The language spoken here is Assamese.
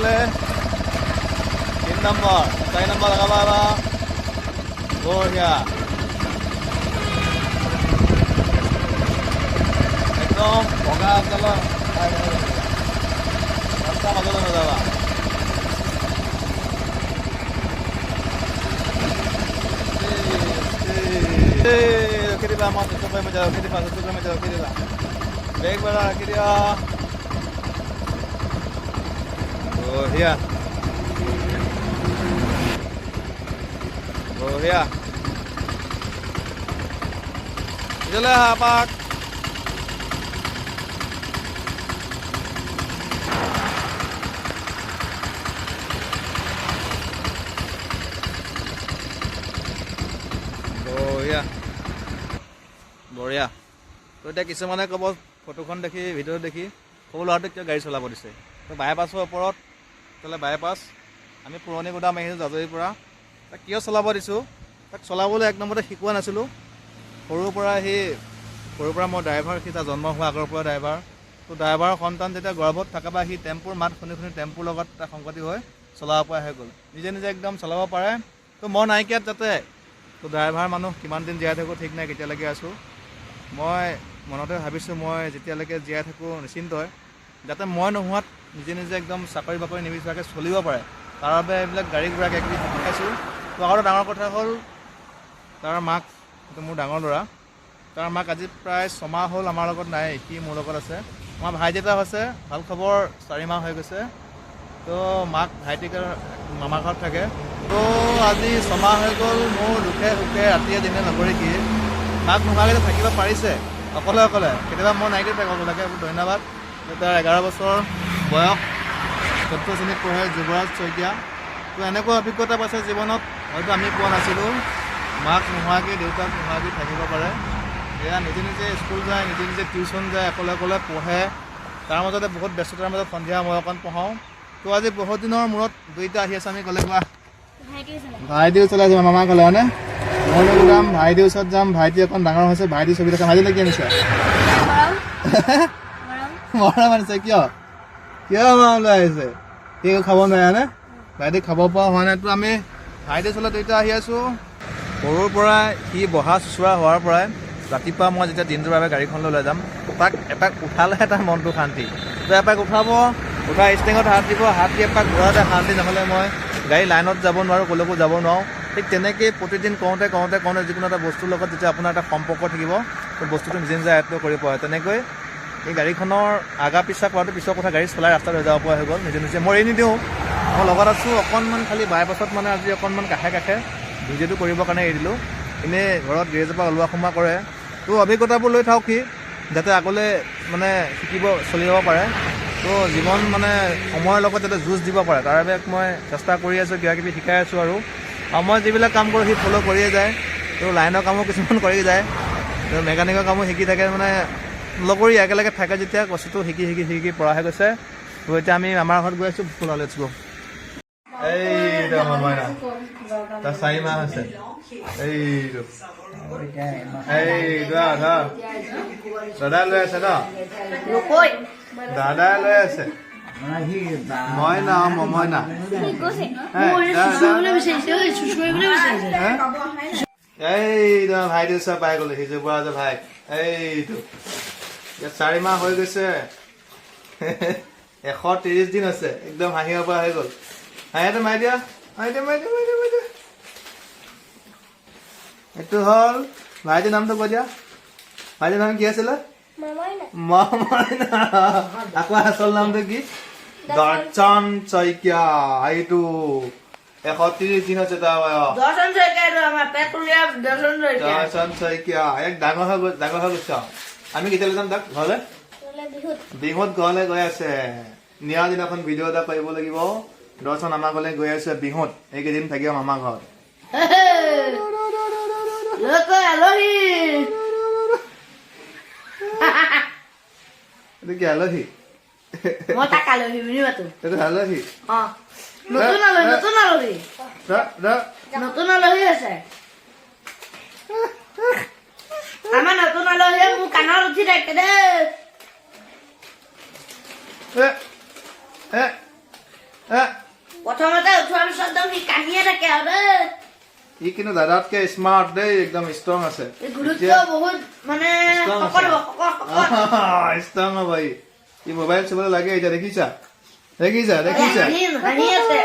গ'লে 3 নম্বৰ 4 নম্বৰ লগাবা এবাৰ বঢ়িয়া একদম বগা অঞ্চলৰ ৰাস্তা মাজলৈ নাযাবা ৰখি দিবা আমাৰ 7 কিলোমিটাৰ ৰখি দিবা 7 কিলোমিটাৰ ৰখি দিবা ব্ৰেক বাৰা ৰাখি দিয়া বঢ়িয়া বঢ়িয়া ইজলে আহা পাক বঢ়িয়া বঢ়িয়া তো এতিয়া কিছুমানে ক'ব ফটোখন দেখি ভিডিঅ' দেখি সৰু ল'ৰাটোক কিয় গাড়ী চলাব দিছে তো বাইপাছৰ ওপৰত তেতিয়াহ'লে বাইপাছ আমি পুৰণি গুদাম আহিছোঁ জাজৰিৰ পৰা তাক কিয় চলাব দিছোঁ তাক চলাবলৈ এক নম্বৰতে শিকোৱা নাছিলোঁ সৰুৰ পৰা মই ড্ৰাইভাৰ সি তাৰ জন্ম হোৱা আগৰ পৰা ড্ৰাইভাৰ তো ড্ৰাইভাৰৰ সন্তান যেতিয়া গৰ্ভত থকা বা সি টেম্পুৰ মাত শুনি শুনি টেম্পুৰ লগত তাৰ সংগতি হৈ চলাব পৰা হৈ গ'ল নিজে নিজে একদম চলাব পাৰে তো মই নাইকিয়াত যাতে তো ড্ৰাইভাৰ মানুহ কিমান দিন জীয়াই থাকোঁ ঠিক নাই কেতিয়ালৈকে আছোঁ মই মনতে ভাবিছোঁ মই যেতিয়ালৈকে জীয়াই থাকোঁ নিশ্চিন্ত হয় যাতে মই নোহোৱাত নিজে নিজে একদম চাকৰি বাকৰি নিবিচাৰাকৈ চলিব পাৰে তাৰ বাবে এইবিলাক গাড়ী ঘোঁৰা কিবাকিবি শিকাইছোঁ তো আৰু ডাঙৰ কথা হ'ল তাৰ মাক এইটো মোৰ ডাঙৰ ল'ৰা তাৰ মাক আজি প্ৰায় 6 মাহ হ'ল আমাৰ লগত নাই সি মোৰ লগত আছে আমাৰ ভাইটি এটা হৈছে ভাল খবৰ 4 মাহ হৈ গৈছে তো মাক ভাইটিক মামাৰ ঘৰত থাকে তো আজি 6 মাহ হৈ গ'ল মোৰ দুখে সুখে ৰাতিয়ে দিনে নকৰি কি মাক নোহোৱাকৈ থাকিব পাৰিছে অকলে অকলে কেতিয়াবা মই নাইকিয়া থাকোঁ লাগে ধন্যবাদ তাৰ 11 বছৰ বয়স 14 শ্ৰেণীত পঢ়ে যুৱৰাজ শইকীয়া তো এনেকুৱা অভিজ্ঞতা পাইছে জীৱনত হয়তো আমি পোৱা নাছিলোঁ মাক নোহোৱাকৈ দেউতাক নোহোৱাকৈ থাকিব পাৰে এয়া নিজে নিজে স্কুল যায় নিজে নিজে টিউশ্যন যায় অকলে অকলে পঢ়ে তাৰ মাজতে বহুত ব্যস্ততাৰ মাজত সন্ধিয়া মই অকণ পঢ়াওঁ তো আজি বহুত দিনৰ মূৰত দুইটা আহি আছে আমি ক'লে কোৱা ভাইটিও চলাই যাম মামাৰ ক'লে হয়নে মই যাম ভাইটিৰ ওচৰত যাম ভাইটি অকণ ডাঙৰ হৈছে ভাইটি ছবি দেখা ভাইটিলৈ কি আনিছে মৰা মানিছে কিয় মৰম লৈ আহিছে সি খাব নোৱাৰে হয়নে ভাইটি খাব পৰা হোৱা নাইতো আমি ভাইটি চলাই দুইটা আহি আছোঁ সৰুৰ পৰাই সি বহা চুচুৰা হোৱাৰ পৰাই ৰাতিপুৱা মই যেতিয়া দিনটোৰ বাবে গাড়ীখনলৈ লৈ যাম তাক এপাক উঠালেহে তাৰ মনটো শান্তি তো এপাক উঠাব উঠা ষ্টেঙত হাত দিব হাত দি এপাক ঘৰতে শান্তি নহ'লে মই গাড়ী লাইনত যাব নোৱাৰোঁ ক'লৈকো যাব নোৱাৰোঁ ঠিক তেনেকৈ প্ৰতিদিন কওঁতে যিকোনো এটা বস্তুৰ লগত যেতিয়া আপোনাৰ এটা সম্পৰ্ক থাকিব তো বস্তুটো নিজে নিজে আয়ত্ব কৰিব পাৰে তেনেকৈ এই গাড়ীখনৰ আগা পিছা কৰাটো পিছৰ কথা গাড়ী চলাই ৰাস্তাত হৈ যাব পৰা হৈ গ'ল নিজে নিজে মই এৰি নিদিওঁ মই লগত আছোঁ অকণমান খালি বাইপাছত মানে আজি অকণমান কাষে ভিডিঅ'টো কৰিবৰ কাৰণে এৰি দিলোঁ এনেই ঘৰত গেৰেজৰ পৰা ওলোৱা সোমোৱা কৰে তো অভিজ্ঞতাবোৰ লৈ থাকক সি যাতে আগলৈ মানে শিকিব চলি যাব পাৰে তো জীৱন মানে সময়ৰ লগত যাতে যুঁজ দিব পাৰে তাৰ বাবে মই চেষ্টা কৰি আছোঁ কিবাকিবি শিকাই আছোঁ আৰু মই যিবিলাক কাম কৰোঁ সি ফ'ল' কৰিয়ে যায় তো লাইনৰ কামো কিছুমান কৰি যায় তো মেকানিকৰ কামো শিকি থাকে মানে লগৰী একেলগে থাকে যেতিয়া বস্তুটো শিকি পৰা হৈ গৈছে তো এতিয়া আমি আমাৰ ঘৰত গৈ আছোঁ ফুলা লেটছ গো এইটো আমাৰ মইনা তাৰ 4 মাহ হৈছে এইটো দাদা লৈ আছে ন দাদাই লৈ আছে মইনা এইটো ভাইটি ওচৰ পাই গ'লো সিজু পৰা যে ভাই এইটো ইয়াত 4 মাহ হৈ গৈছে 130 দিন আছে একদম হাঁহিব পৰা হৈ গ'ল হাঁহিটো মাৰি দিয়া এইটো হ'ল ভাইটিৰ নামটো কৈ দিয়া ভাইটিৰ নাম কি আছিলে মইনা আকৌ আচল নামটো কি দৰ্শন শইকীয়া এইটো 130 দিন হৈছে তাৰ বয়স দৰ্শন শইকীয়া এক ডাঙৰ হৈ গৈছে আমি কেতিয়ালৈ যাম তাক ঘৰলৈ বিহুত ঘৰলৈ গৈ আছে নিয়া দিনাখন ভিডিঅ' এটা কৰিব লাগিব দৰ্শন আমাৰ ঘৰলৈ গৈ আছে বিহুত এইকেইদিন থাকিব মামাৰ ঘৰত কি আলহী মই তাক আলহী বুলি মাতো এইটো আলহী নতুন আলহী আছে আমাৰ নতুন আলহীয়ে মোৰ কাণত উঠি থাকে দেই প্ৰথমতে উঠোৱাৰ পিছত একদম সি কান্দিয়ে থাকে আৰু দেই ই কিন্তু দাদাতকে স্মাৰ্ট দেই একদম ষ্ট্ৰং আছে এই গুৰুত্ব বহুত মানে Strong শকত আছে। হ'ব শকত ষ্ট্ৰং হ'ব ই মোবাইল চুবলৈ লাগে এতিয়া দেখিছা দেখিছা দেখিছা হাঁহি আছে